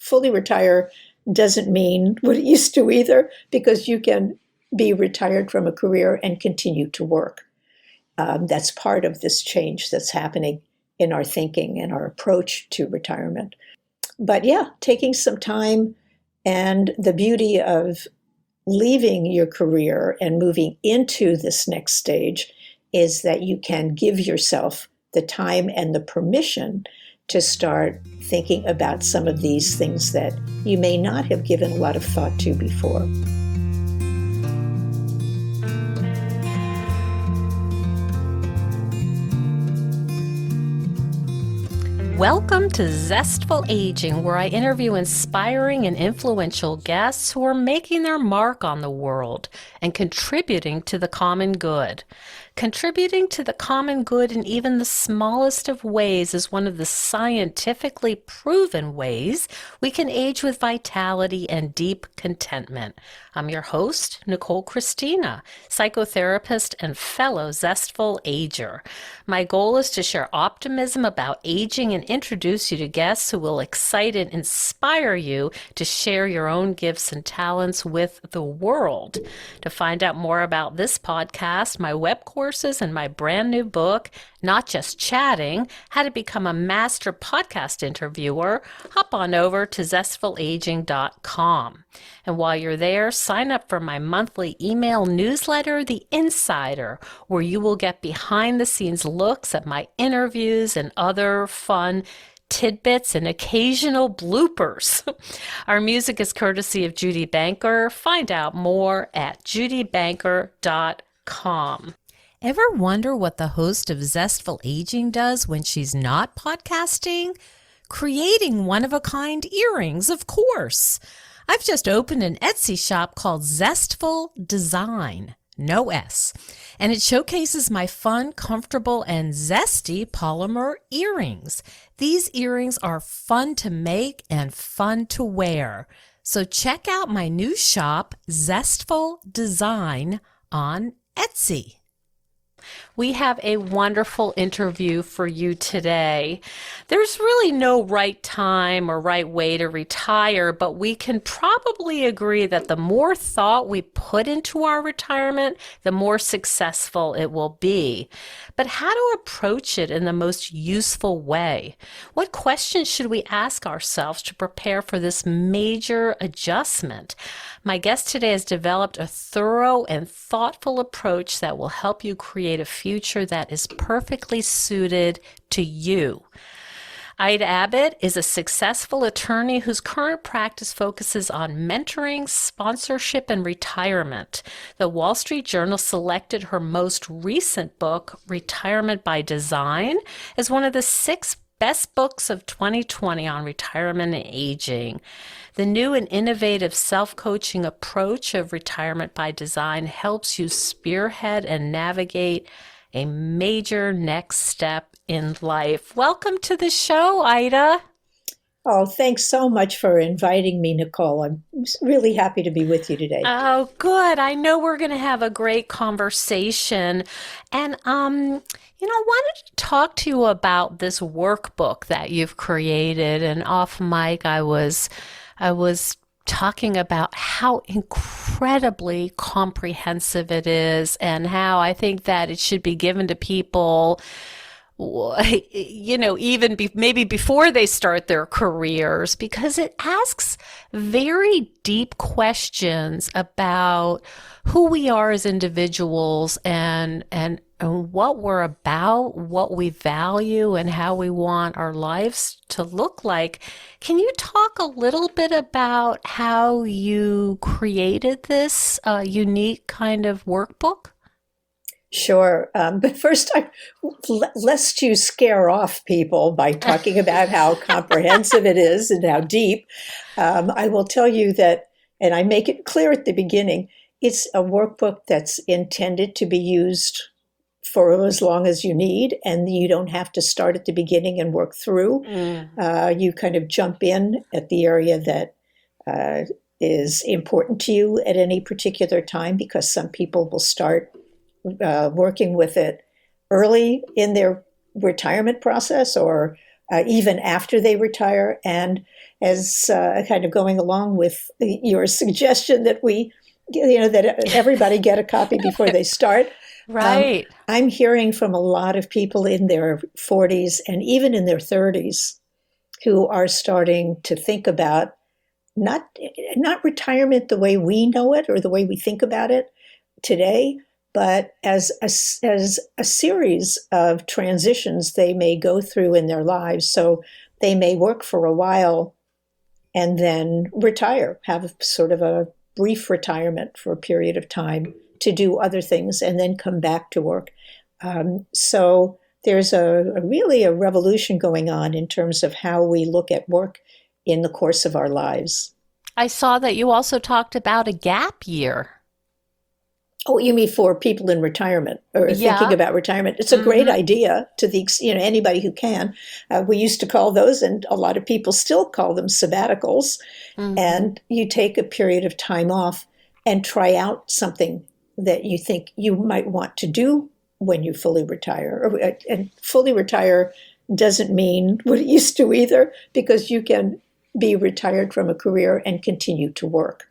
fully retire doesn't mean what it used to either, because you can be retired from a career and continue to work. That's part of this change that's happening in our thinking and our approach to retirement. But yeah, taking some time, and the beauty of leaving your career and moving into this next stage is that you can give yourself the time and the permission to start thinking about some of these things that you may not have given a lot of thought to before. Welcome to Zestful Aging, where I interview inspiring and influential guests who are making their mark on the world and contributing to the common good. Contributing to the common good in even the smallest of ways is one of the scientifically proven ways we can age with vitality and deep contentment. I'm your host, Nicole Christina, psychotherapist and fellow Zestful Ager. My goal is to share optimism about aging and introduce you to guests who will excite and inspire you to share your own gifts and talents with the world. To find out more about this podcast, my web courses, and my brand new book, Not Just Chatting, How to Become a Master Podcast Interviewer, hop on over to zestfulaging.com. And while you're there, sign up for my monthly email newsletter, The Insider, where you will get behind-the-scenes looks at my interviews and other fun tidbits and occasional bloopers. Our music is courtesy of Judy Banker. Find out more at judybanker.com. Ever wonder what the host of Zestful Aging does when she's not podcasting? Creating one-of-a-kind earrings, of course. I've just opened an Etsy shop called Zestful Design, no S, and it showcases my fun, comfortable, and zesty polymer earrings. These earrings are fun to make and fun to wear. So check out my new shop, Zestful Design, on Etsy. We have a wonderful interview for you today. There's really no right time or right way to retire, but we can probably agree that the more thought we put into our retirement, the more successful it will be. But how to approach it in the most useful way? What questions should we ask ourselves to prepare for this major adjustment? My guest today has developed a thorough and thoughtful approach that will help you create a future that is perfectly suited to you. Ida Abbott is a successful attorney whose current practice focuses on mentoring, sponsorship, and retirement. The Wall Street Journal selected her most recent book, Retirement by Design, as one of the 6 best books of 2020 on retirement and aging. The new and innovative self-coaching approach of Retirement by Design helps you spearhead and navigate a major next step in life. Welcome to the show, Ida. Oh, thanks so much for inviting me, Nicole. I'm really happy to be with you today. Oh, good. I know we're going to have a great conversation. And, I wanted to talk to you about this workbook that you've created. And off mic, I was talking about how incredibly comprehensive it is and how I think that it should be given to people, even maybe before they start their careers, because it asks very deep questions about who we are as individuals and what we're about, what we value, and how we want our lives to look like. Can you talk a little bit about how you created this unique kind of workbook? Sure. But first, lest you scare off people by talking about how comprehensive it is and how deep, I will tell you that, and I make it clear at the beginning, it's a workbook that's intended to be used for as long as you need, and you don't have to start at the beginning and work through. You kind of jump in at the area that is important to you at any particular time, because some people will start working with it early in their retirement process or even after they retire. And as kind of going along with your suggestion that that everybody get a copy before they start. Right. I'm hearing from a lot of people in their 40s and even in their 30s who are starting to think about not retirement the way we know it or the way we think about it today, but as a series of transitions they may go through in their lives. So they may work for a while and then retire, have sort of a brief retirement for a period of time to do other things and then come back to work. So there's really a revolution going on in terms of how we look at work in the course of our lives. I saw that you also talked about a gap year. Oh, you mean for people in retirement or Yeah. thinking about retirement? It's a great idea to anybody who can. We used to call those, and a lot of people still call them sabbaticals. And you take a period of time off and try out something that you think you might want to do when you fully retire. And fully retire doesn't mean what it used to either, because you can be retired from a career and continue to work.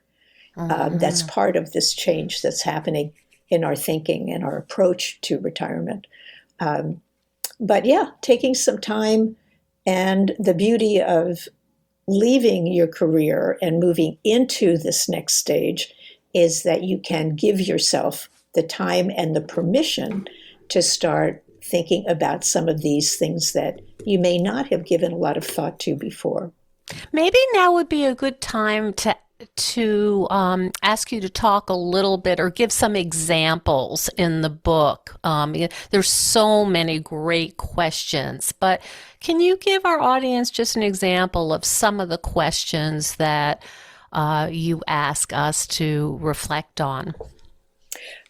That's part of this change that's happening in our thinking and our approach to retirement. But yeah, taking some time, and the beauty of leaving your career and moving into this next stage is that you can give yourself the time and the permission to start thinking about some of these things that you may not have given a lot of thought to before. Maybe now would be a good time to ask you to talk a little bit or give some examples in the book. There's so many great questions, but can you give our audience just an example of some of the questions that you ask us to reflect on?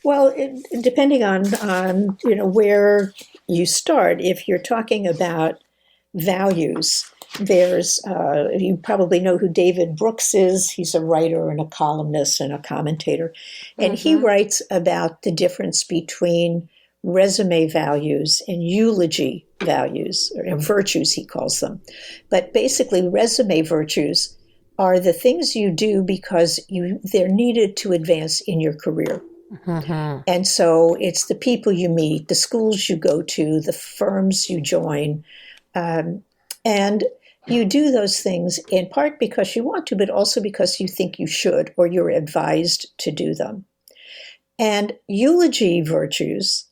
Well, depending on where you start, if you're talking about values, there's you probably know who David Brooks is. He's a writer and a columnist and a commentator, and he writes about the difference between resume values and eulogy values, or virtues he calls them. But basically, resume virtues are the things you do because they're needed to advance in your career. And so it's the people you meet, the schools you go to, the firms you join, and you do those things in part because you want to, but also because you think you should or you're advised to do them. And eulogy virtues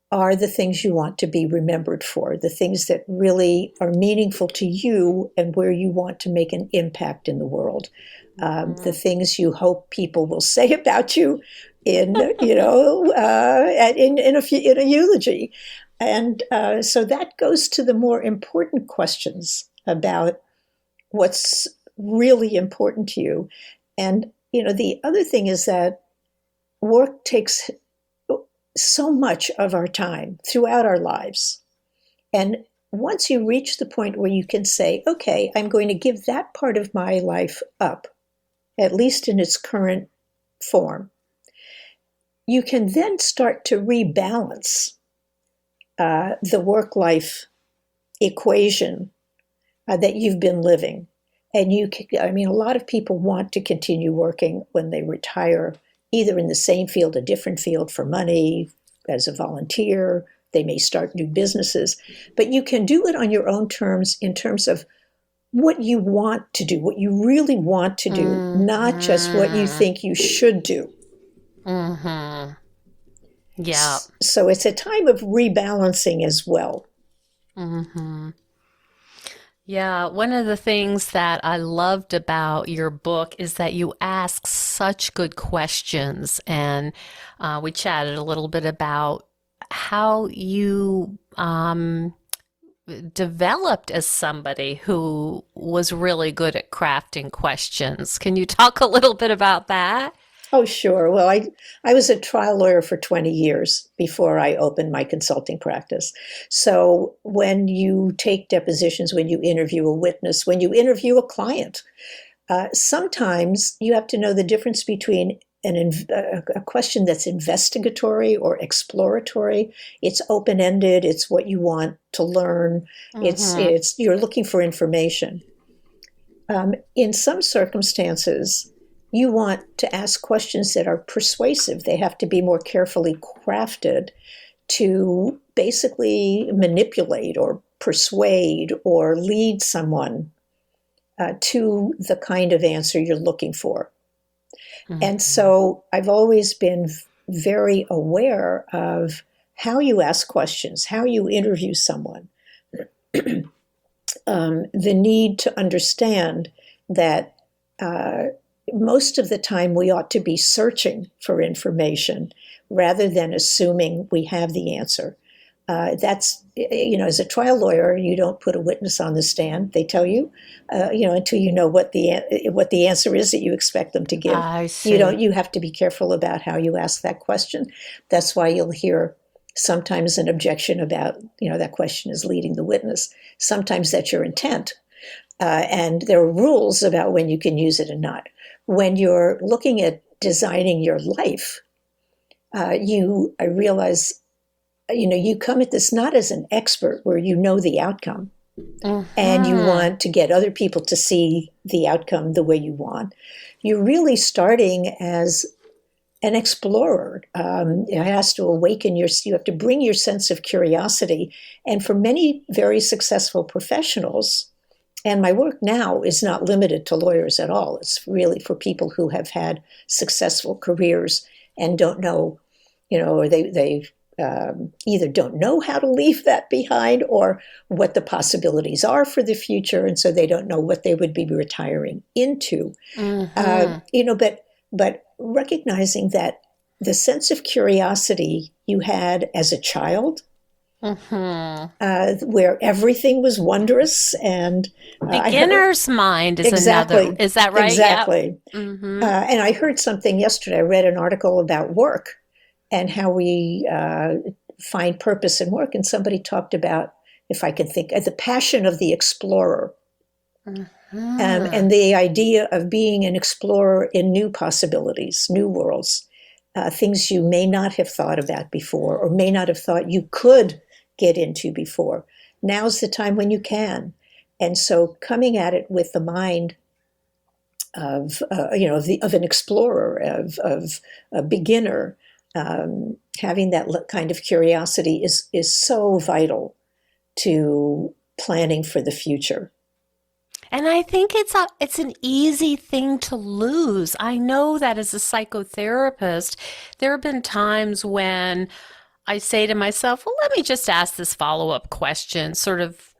are the things you want to be remembered for, the things that really are meaningful to you and where you want to make an impact in the world, the things you hope people will say about you in a eulogy. And so that goes to the more important questions about what's really important to you. And, the other thing is that work takes so much of our time throughout our lives. And once you reach the point where you can say, okay, I'm going to give that part of my life up, at least in its current form, you can then start to rebalance the work-life equation that you've been living. And a lot of people want to continue working when they retire, either in the same field, a different field, for money, as a volunteer. They may start new businesses. But you can do it on your own terms, in terms of what you want to do, what you really want to do, not just what you think you should do. Yeah. So it's a time of rebalancing as well. Yeah, one of the things that I loved about your book is that you ask such good questions. And we chatted a little bit about how you developed as somebody who was really good at crafting questions. Can you talk a little bit about that? Oh, sure. Well, I was a trial lawyer for 20 years before I opened my consulting practice. So when you take depositions, when you interview a witness, when you interview a client, sometimes you have to know the difference between a question that's investigatory or exploratory. It's open-ended. It's what you want to learn. It's you're looking for information. In some circumstances, you want to ask questions that are persuasive. They have to be more carefully crafted to basically manipulate or persuade or lead someone to the kind of answer you're looking for. Mm-hmm. And so I've always been very aware of how you ask questions, how you interview someone, the need to understand that most of the time we ought to be searching for information rather than assuming we have the answer. That's, as a trial lawyer, you don't put a witness on the stand. They tell you, until you know what the answer is that you expect them to give. I see. You have to be careful about how you ask that question. That's why you'll hear sometimes an objection about, that question is leading the witness. Sometimes that's your intent. And there are rules about when you can use it and not. When you're looking at designing your life, I realize, you come at this not as an expert where you know the outcome and you want to get other people to see the outcome the way you want. You're really starting as an explorer. It has to awaken you have to bring your sense of curiosity. And for many very successful professionals, and my work now is not limited to lawyers at all. It's really for people who have had successful careers and don't know, or they either don't know how to leave that behind or what the possibilities are for the future. And so they don't know what they would be retiring into. But recognizing that the sense of curiosity you had as a child, where everything was wondrous and beginner's mind is exactly, another. Is that right? Exactly. Yep. And I heard something yesterday. I read an article about work and how we find purpose in work. And somebody talked about, if I can think, the passion of the explorer. And the idea of being an explorer in new possibilities, new worlds, things you may not have thought about before or may not have thought you could get into before. Now's the time when you can. And so coming at it with the mind of an explorer, of a beginner, having that kind of curiosity is so vital to planning for the future. And I think it's an easy thing to lose. I know that as a psychotherapist, there have been times when I say to myself, well, let me just ask this follow-up question, sort of,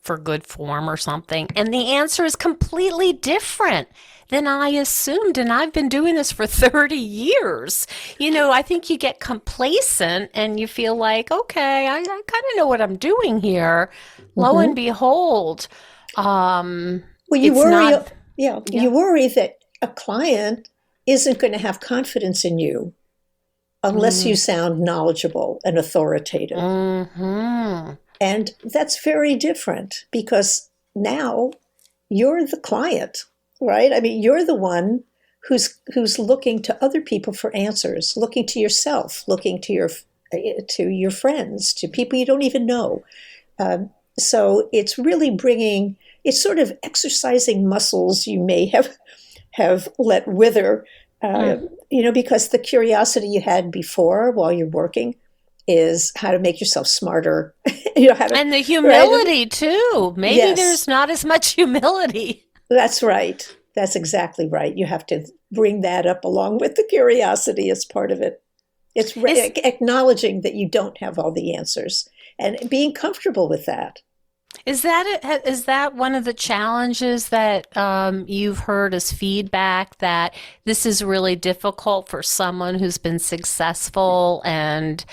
for good form or something. And the answer is completely different than I assumed. And I've been doing this for 30 years. I think you get complacent and you feel like, okay, I kind of know what I'm doing here. Lo and behold, you worry that a client isn't going to have confidence in you unless you sound knowledgeable and authoritative. And that's very different because now you're the client, right? I mean, you're the one who's looking to other people for answers, looking to yourself, looking to your friends, to people you don't even know. So it's really it's sort of exercising muscles you may have let wither, because the curiosity you had before while you're working is how to make yourself smarter. And the humility, right? Too. Maybe yes. There's not as much humility. That's right. That's exactly right. You have to bring that up along with the curiosity as part of it. It's acknowledging that you don't have all the answers and being comfortable with that. Is that one of the challenges that you've heard as feedback, that this is really difficult for someone who's been successful and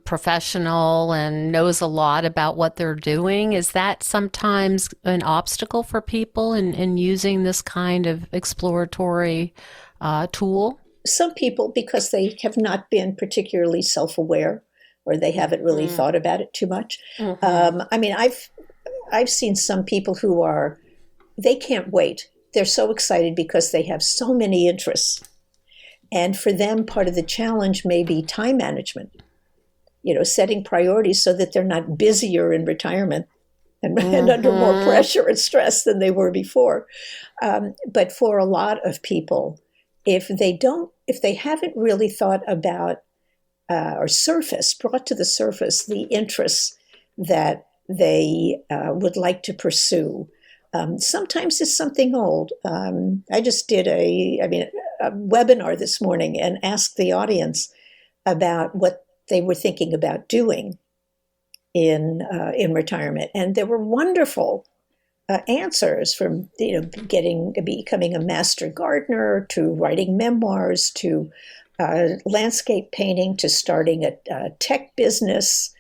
professional and knows a lot about what they're doing? Is that sometimes an obstacle for people in using this kind of exploratory tool? Some people, because they have not been particularly self-aware, or they haven't really thought about it too much. I've seen some people who they can't wait. They're so excited because they have so many interests. And for them, part of the challenge may be time management, setting priorities so that they're not busier in retirement and under more pressure and stress than they were before. But for a lot of people, if they haven't really thought about or brought to the surface the interests that they would like to pursue. Sometimes it's something old. I just did a webinar this morning and asked the audience about what they were thinking about doing in retirement, and there were wonderful answers, from becoming a master gardener to writing memoirs to landscape painting to starting a tech business.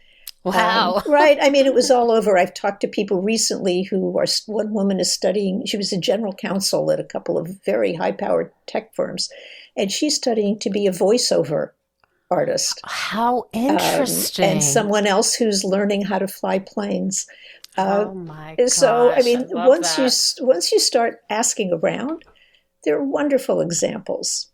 Wow. Right. I mean, it was all over. I've talked to people recently one woman is studying, she was a general counsel at a couple of very high-powered tech firms, and she's studying to be a voiceover artist. How interesting. And someone else who's learning how to fly planes. Oh my gosh. So, I mean, once you you start asking around, there are wonderful examples.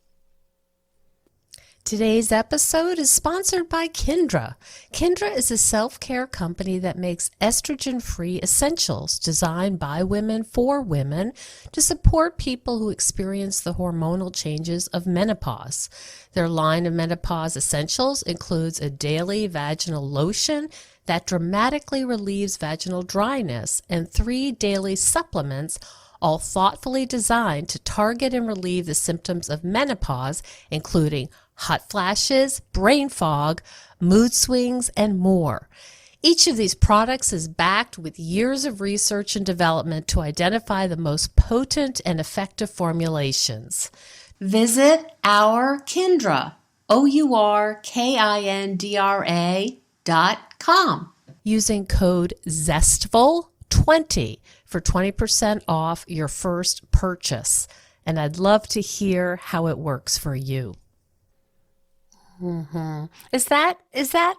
Today's episode is sponsored by Kindra. Kindra is a self-care company that makes estrogen-free essentials designed by women for women to support people who experience the hormonal changes of menopause. Their line of menopause essentials includes a daily vaginal lotion that dramatically relieves vaginal dryness and 3 daily supplements, all thoughtfully designed to target and relieve the symptoms of menopause, including hot flashes, brain fog, mood swings, and more. Each of these products is backed with years of research and development to identify the most potent and effective formulations. Visit our Kindra, OurKindra.com, using code ZESTFUL20 for 20% off your first purchase. And I'd love to hear how it works for you. Mm-hmm. Is that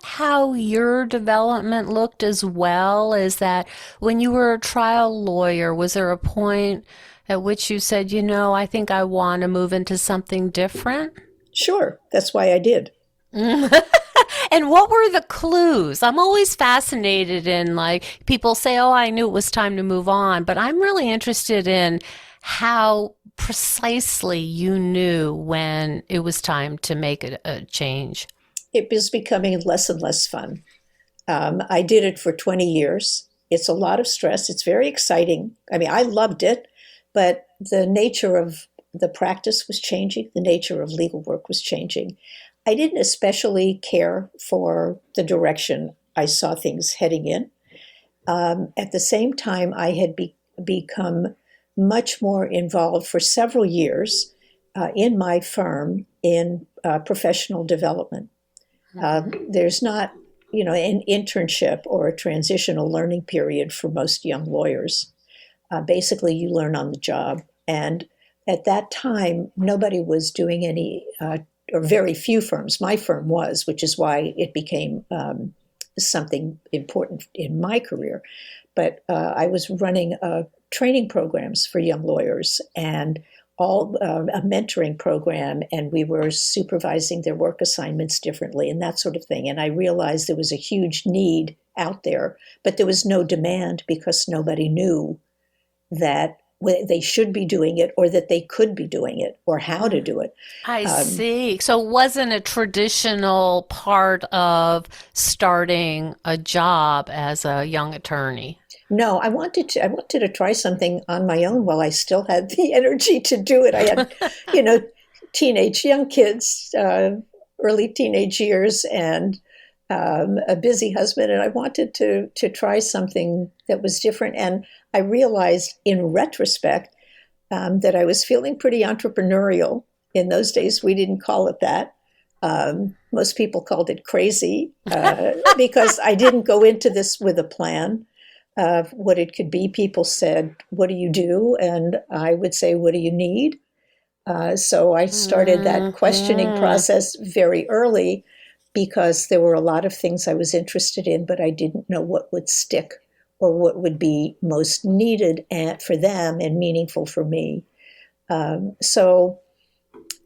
how your development looked as well? Is that when you were a trial lawyer, was there a point at which you said, I think I want to move into something different? Sure. That's why I did. And what were the clues? I'm always fascinated in, people say, oh, I knew it was time to move on, but I'm really interested in how precisely you knew when it was time to make a change. It was becoming less and less fun. I did it for 20 years. It's a lot of stress. It's very exciting. I mean, I loved it, but the nature of the practice was changing. The nature of legal work was changing. I didn't especially care for the direction I saw things heading in. At the same time, I had become much more involved for several years in my firm in professional development. There's not, an internship or a transitional learning period for most young lawyers. Basically, you learn on the job. And at that time, nobody was doing any, or very few firms. My firm was, which is why it became something important in my career. But I was running training programs for young lawyers and a mentoring program, and we were supervising their work assignments differently and that sort of thing. And I realized there was a huge need out there, but there was no demand because nobody knew that they should be doing it or that they could be doing it or how to do it. I see. So it wasn't a traditional part of starting a job as a young attorney. No, I wanted to try something on my own while I still had the energy to do it. I had, young kids, early teenage years, and a busy husband, and I wanted to try something that was different. And I realized in retrospect that I was feeling pretty entrepreneurial. In those days, we didn't call it that. Most people called it crazy because I didn't go into this with a plan of what it could be. People said, "What do you do?" And I would say, "What do you need?" So I started that questioning process very early because there were a lot of things I was interested in, but I didn't know what would stick or what would be most needed for them and meaningful for me. So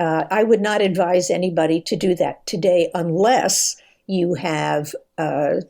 I would not advise anybody to do that today unless you have a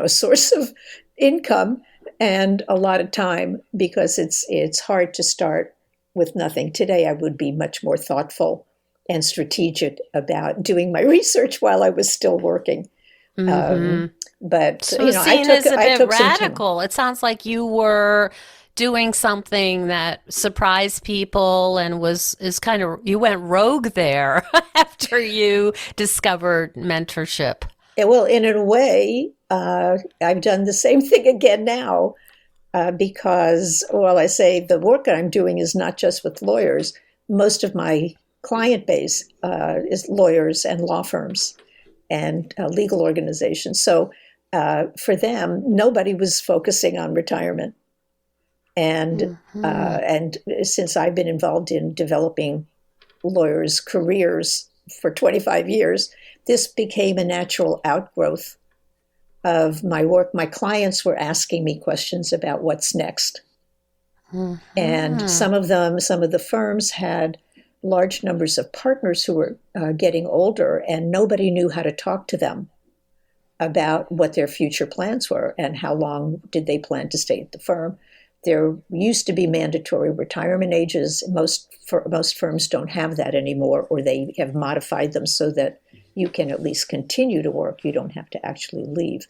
source of income and a lot of time because it's hard to start with nothing. Today, I would be much more thoughtful and strategic about doing my research while I was still working. But So seen as a I bit took some time. radical. It sounds like you were doing something that surprised people and is kind of you went rogue there after you discovered mentorship. Well, in a way, I've done the same thing again now because, well, I say the work that I'm doing is not just with lawyers. Most of my client base is lawyers and law firms and legal organizations. So for them, nobody was focusing on retirement. And since I've been involved in developing lawyers' careers for 25 years, this became a natural outgrowth of my work. My clients were asking me questions about what's next. And some of the firms had large numbers of partners who were getting older, and nobody knew how to talk to them about what their future plans were and how long did they plan to stay at the firm. There used to be mandatory retirement ages. Most firms don't have that anymore, or they have modified them so that you can at least continue to work. You don't have to actually leave,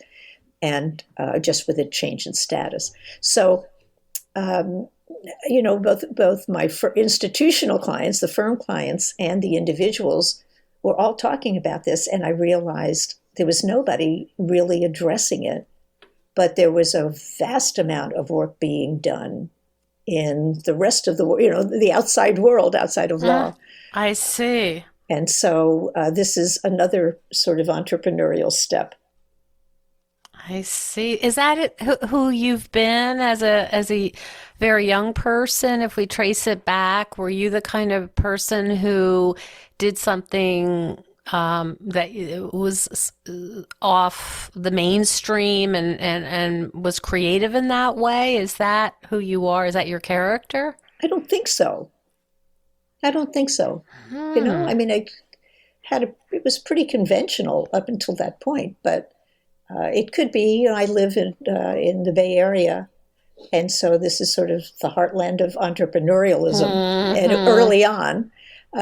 and just with a change in status. So, both my institutional clients, the firm clients, and the individuals were all talking about this, and I realized there was nobody really addressing it. But there was a vast amount of work being done in the rest of the world, the outside world, outside of law. I see. And so this is another sort of entrepreneurial step. I see. Is that who you've been as a very young person? If we trace it back, were you the kind of person who did something that was off the mainstream and was creative in that way? Is that who you are? Is that your character? I don't think so. I mean, it was pretty conventional up until that point, but it could be, I live in the Bay Area, and so this is sort of the heartland of entrepreneurialism, and early on.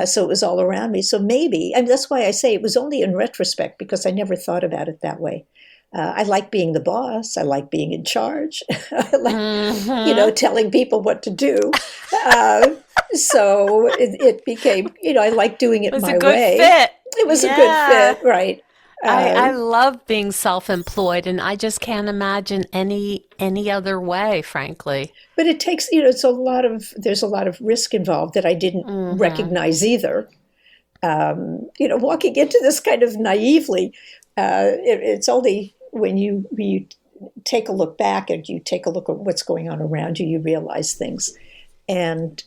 So it was all around me. So maybe, and that's why I say it was only in retrospect, because I never thought about it that way. I like being the boss. I like being in charge. I like, telling people what to do. So it became, I like doing it my way. It was a good fit. It was a good fit, right? I love being self-employed, and I just can't imagine any other way, frankly. But it takes, there's a lot of risk involved that I didn't recognize either. Walking into this kind of naively, it's only when you take a look back and you take a look at what's going on around you, you realize things. And,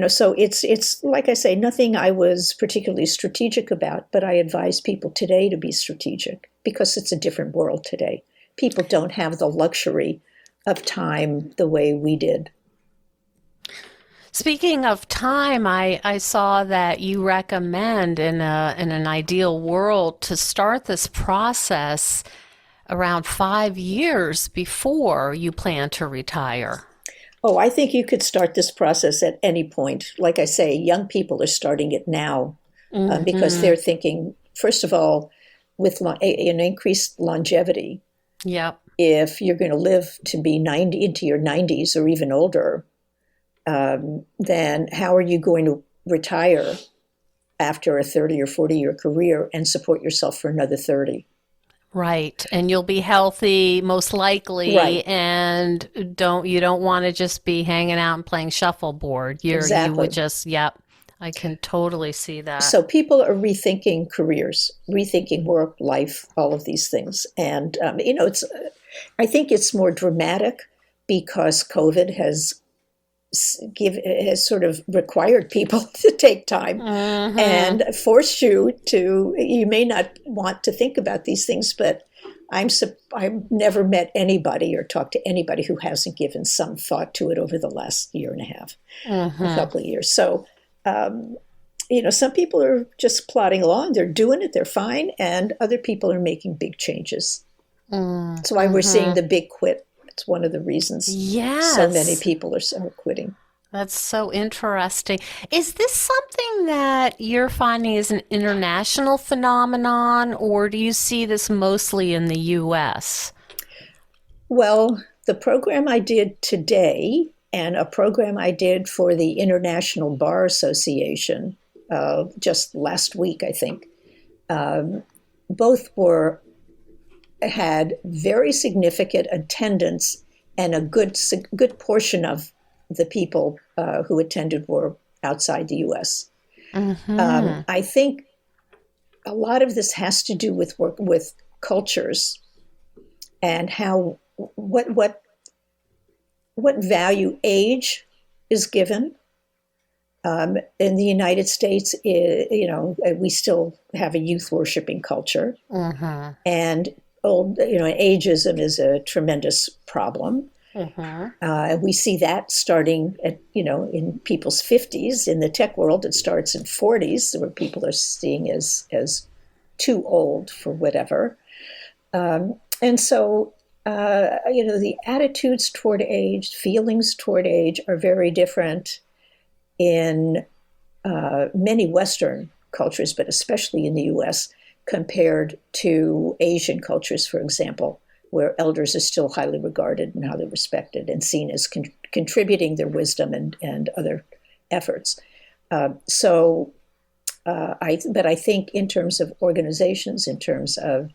so it's like I say, nothing I was particularly strategic about, but I advise people today to be strategic because it's a different world today. People don't have the luxury of time the way we did. Speaking of time, I saw that you recommend in an ideal world to start this process around 5 years before you plan to retire. Oh, I think you could start this process at any point. Like I say, young people are starting it now because they're thinking, first of all, with an increased longevity. Yep. If you're going to live to be 90 into your 90s or even older, then how are you going to retire after a 30 or 40-year career and support yourself for another 30? Right. And you'll be healthy, most likely, right. And you don't want to just be hanging out and playing shuffleboard. Exactly. You would just, yep. I can totally see that. So people are rethinking careers, rethinking work, life, all of these things. And, I think it's more dramatic because COVID has sort of required people to take time and forced you may not want to think about these things, but I've never met anybody or talked to anybody who hasn't given some thought to it over the last year and a half, a couple of years. So, some people are just plodding along, they're doing it, they're fine, and other people are making big changes. That's why we're seeing the big quit. It's one of the reasons so many Yes. people are quitting. That's so interesting. Is this something that you're finding is an international phenomenon, or do you see this mostly in the US? Well, the program I did today and a program I did for the International Bar Association just last week, I think, both were had very significant attendance, and a good portion of the people who attended were outside the U.S. I think a lot of this has to do with work with cultures and how what value age is given. In the United States, we still have a youth worshiping culture, and ageism is a tremendous problem. We see that starting at, in people's 50s. In the tech world, it starts in 40s, where people are seeing as too old for whatever. And so, the attitudes toward age, feelings toward age are very different in many Western cultures, but especially in the US, compared to Asian cultures, for example, where elders are still highly regarded and highly respected and seen as contributing their wisdom and other efforts. But I think in terms of organizations, in terms of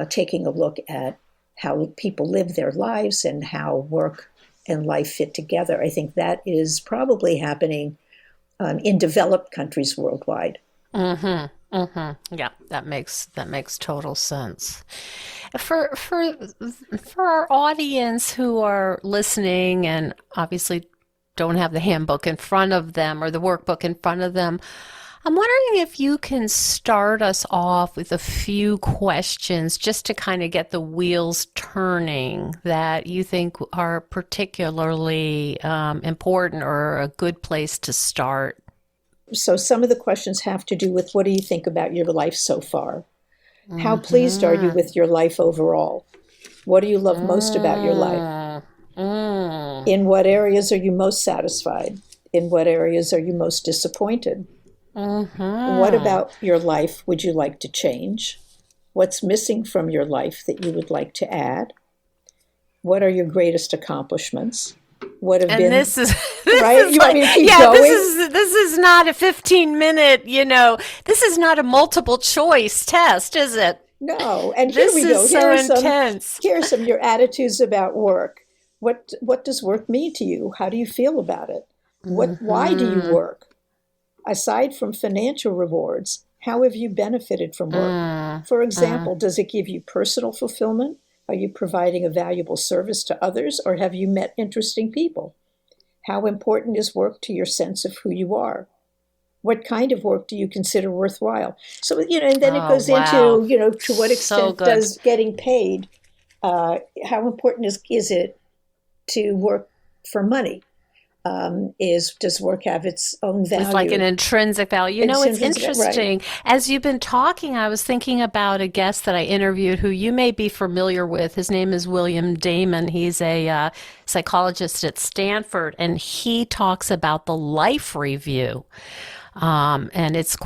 taking a look at how people live their lives and how work and life fit together, I think that is probably happening in developed countries worldwide. Yeah, that makes total sense. For our audience who are listening and obviously don't have the handbook in front of them or the workbook in front of them, I'm wondering if you can start us off with a few questions just to kind of get the wheels turning that you think are particularly important or a good place to start. So some of the questions have to do with, what do you think about your life so far? How pleased are you with your life overall? What do you love most about your life? In what areas are you most satisfied? In what areas are you most disappointed? What about your life would you like to change? What's missing from your life that you would like to add? What are your greatest accomplishments? What have And been this is right? You want me to keep yeah, going? this is not a 15-minute, this is not a multiple choice test, is it? No. And here This we go. is so intense. Here are some of your attitudes about work. What does work mean to you? How do you feel about it? Why do you work? Aside from financial rewards, how have you benefited from work? For example, does it give you personal fulfillment? Are you providing a valuable service to others, or have you met interesting people? How important is work to your sense of who you are? What kind of work do you consider worthwhile? So, and then it Oh, goes wow. into, to what So extent good. does getting paid, how important is it to work for money? Does work have its own It's like an value? intrinsic value. It's It's intrinsic, right? interesting. As you've been talking, I was thinking about a guest that I interviewed who you may be familiar with. His name is William Damon. He's a psychologist at Stanford, and he talks about the life review. And it's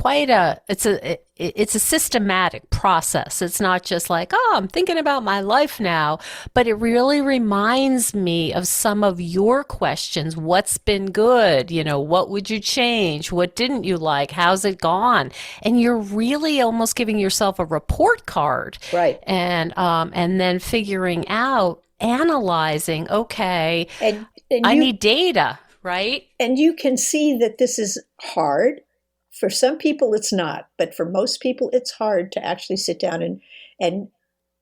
it's a systematic process. It's not just like, oh, I'm thinking about my life now, but it really reminds me of some of your questions. What's been good? What would you change? What didn't you like? How's it gone? And you're really almost giving yourself a report card, Right. and then figuring out, analyzing, okay, And I you need data, right? and you can see that this is hard. For some people, it's not, but for most people, it's hard to actually sit down and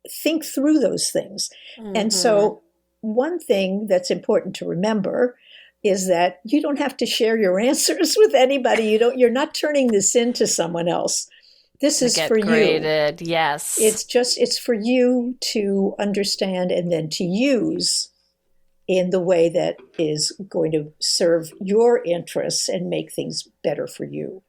think through those things. And so, one thing that's important to remember is that you don't have to share your answers with anybody. You're not turning this into someone else. This To is get for you. graded, yes. It's for you to understand and then to use in the way that is going to serve your interests and make things better for you.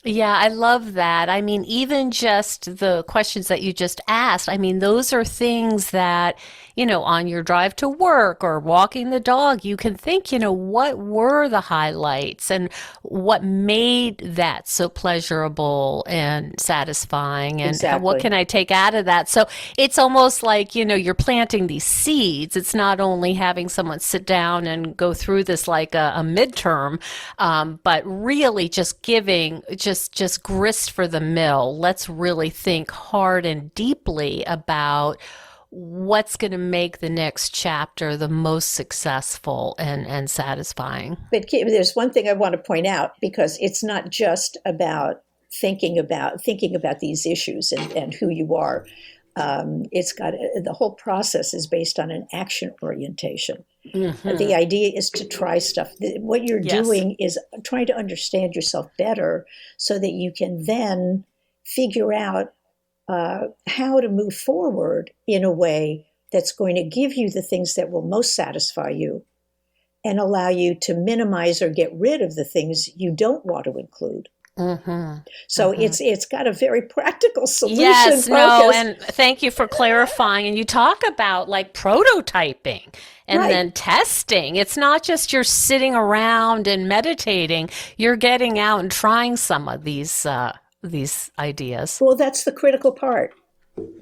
Yeah, I love that. I mean, even just the questions that you just asked, I mean, those are things that, on your drive to work or walking the dog, you can think, what were the highlights and what made that so pleasurable and satisfying, and what Exactly. can I take out of that? So it's almost like, you're planting these seeds. It's not only having someone sit down and go through this like a midterm, but really just giving just grist for the mill. Let's really think hard and deeply about what's going to make the next chapter the most successful and satisfying. But there's one thing I want to point out, because it's not just about thinking about these issues and who you are. It's got the whole process is based on an action orientation. The Mm-hmm. idea is to try stuff. What you're Yes. doing is trying to understand yourself better so that you can then figure out how to move forward in a way that's going to give you the things that will most satisfy you and allow you to minimize or get rid of the things you don't want to include. Mm-hmm. So Mm-hmm. it's got a very practical solution Yes, no, focus. and thank you for clarifying. And you talk about like prototyping and Right. then testing. It's not just you're sitting around and meditating. You're getting out and trying some of these ideas. Well, that's the critical part,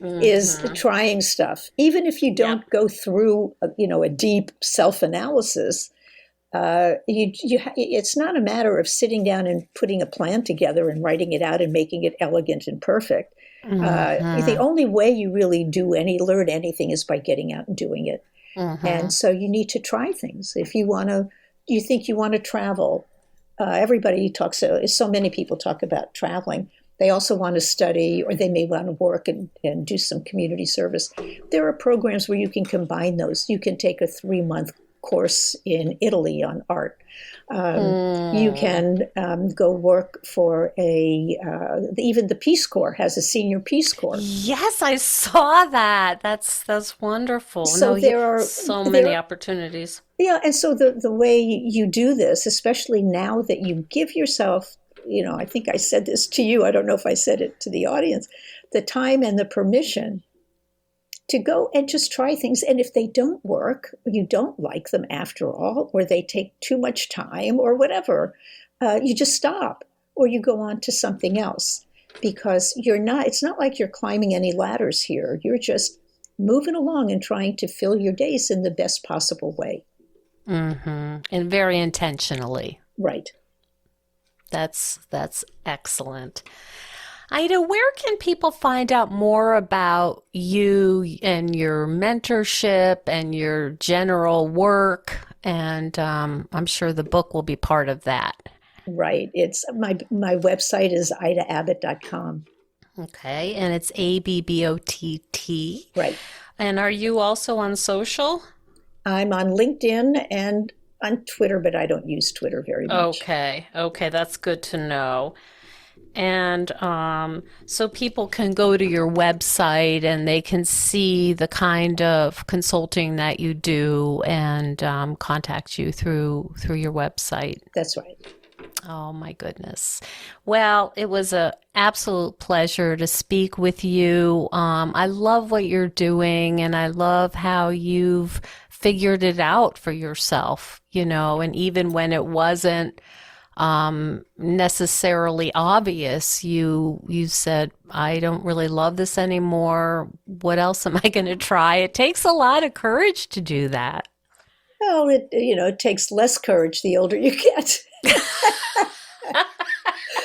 is Mm-hmm. trying stuff. Even if you Yep. don't go through a deep self-analysis, it's not a matter of sitting down and putting a plan together and writing it out and making it elegant and perfect. The Mm-hmm. only way you really learn anything is by getting out and doing it. Mm-hmm. And so you need to try things. If you think you want to travel, everybody talks, so many people talk about traveling. They also want to study, or they may want to work and do some community service. There are programs where you can combine those. You can take a 3-month course in Italy on art. You Mm. can go work for even the Peace Corps has a senior Peace Corps. Yes, I saw that. That's wonderful. So No, there are so many there opportunities. Yeah, and so the way you do this, especially now that you give yourself, I think I said this to you, I don't know if I said it to the audience, the time and the permission to go and just try things. And if they don't work, you don't like them after all, or they take too much time or whatever, you just stop or you go on to something else, because it's not like you're climbing any ladders here. You're just moving along and trying to fill your days in the best possible way. Mm-hmm. And very intentionally. Right. That's excellent. Ida, where can people find out more about you and your mentorship and your general work? And I'm sure the book will be part of that. Right. It's my website is idaabbott.com. Okay, and it's ABBOTT. Right. And are you also on social? I'm on LinkedIn and on Twitter, but I don't use Twitter very much. Okay, okay, that's good to know. And so people can go to your website and they can see the kind of consulting that you do and contact you through your website. That's right. Oh my goodness. Well, it was an absolute pleasure to speak with you. I love what you're doing and I love how you've figured it out for yourself, and even when it wasn't necessarily obvious, you said, I don't really love this anymore. What else am I going to try? It takes a lot of courage to do that. Well, it takes less courage the older you get.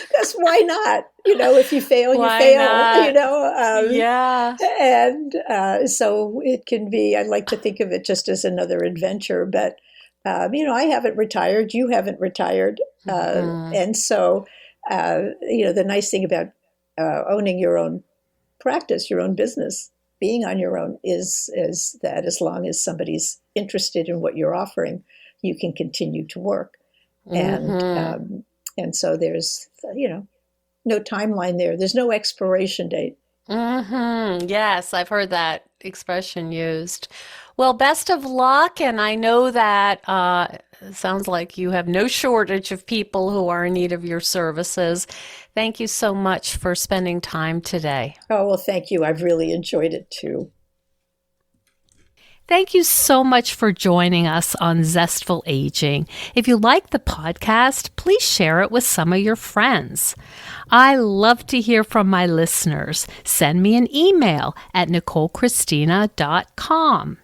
Because why not? If you fail, you Why fail. not? Yeah. And so it can be. I like to think of it just as another adventure. But I haven't retired. You haven't retired, Mhm. and so the nice thing about owning your own practice, your own business, being on your own is that as long as somebody's interested in what you're offering, you can continue to work. And Mhm. and so there's no timeline there. There's no expiration date. Mhm. Yes, I've heard that expression used. Well, best of luck. And I know that it sounds like you have no shortage of people who are in need of your services. Thank you so much for spending time today. Oh, well, thank you. I've really enjoyed it too. Thank you so much for joining us on Zestful Aging. If you like the podcast, please share it with some of your friends. I love to hear from my listeners. Send me an email at NicoleChristina.com.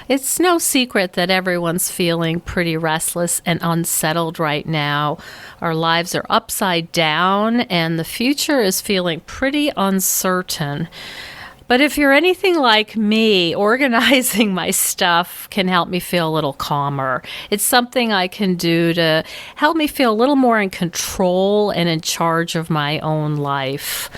It's no secret that everyone's feeling pretty restless and unsettled right now. Our lives are upside down and the future is feeling pretty uncertain. But if you're anything like me, organizing my stuff can help me feel a little calmer. It's something I can do to help me feel a little more in control and in charge of my own life.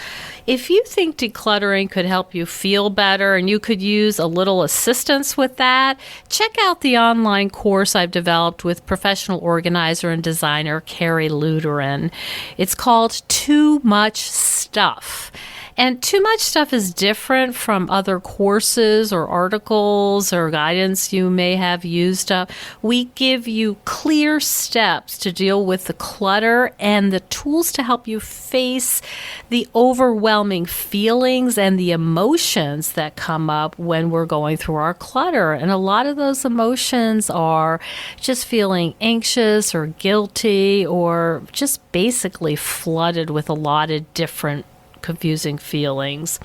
If you think decluttering could help you feel better and you could use a little assistance with that, check out the online course I've developed with professional organizer and designer Carrie Luderin. It's called Too Much Stuff. And Too Much Stuff is different from other courses or articles or guidance you may have used up. We give you clear steps to deal with the clutter and the tools to help you face the overwhelming feelings and the emotions that come up when we're going through our clutter. And a lot of those emotions are just feeling anxious or guilty or just basically flooded with a lot of different confusing feelings.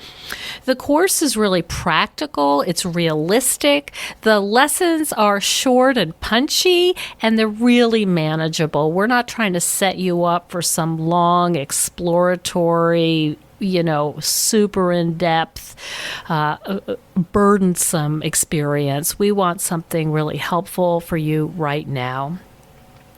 The course is really practical. It's realistic. The lessons are short and punchy, and they're really manageable. We're not trying to set you up for some long exploratory, super in-depth, burdensome experience. We want something really helpful for you right now.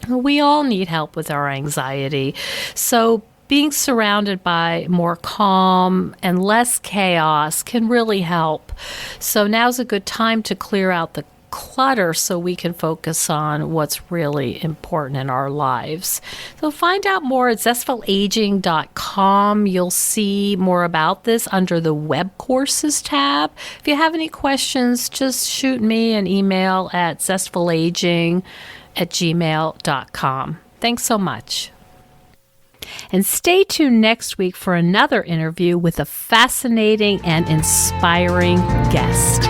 We all need help with our anxiety. So being surrounded by more calm and less chaos can really help. So now's a good time to clear out the clutter so we can focus on what's really important in our lives. So find out more at zestfulaging.com. You'll see more about this under the web courses tab. If you have any questions, just shoot me an email at zestfulaging@gmail.com. Thanks so much. And stay tuned next week for another interview with a fascinating and inspiring guest.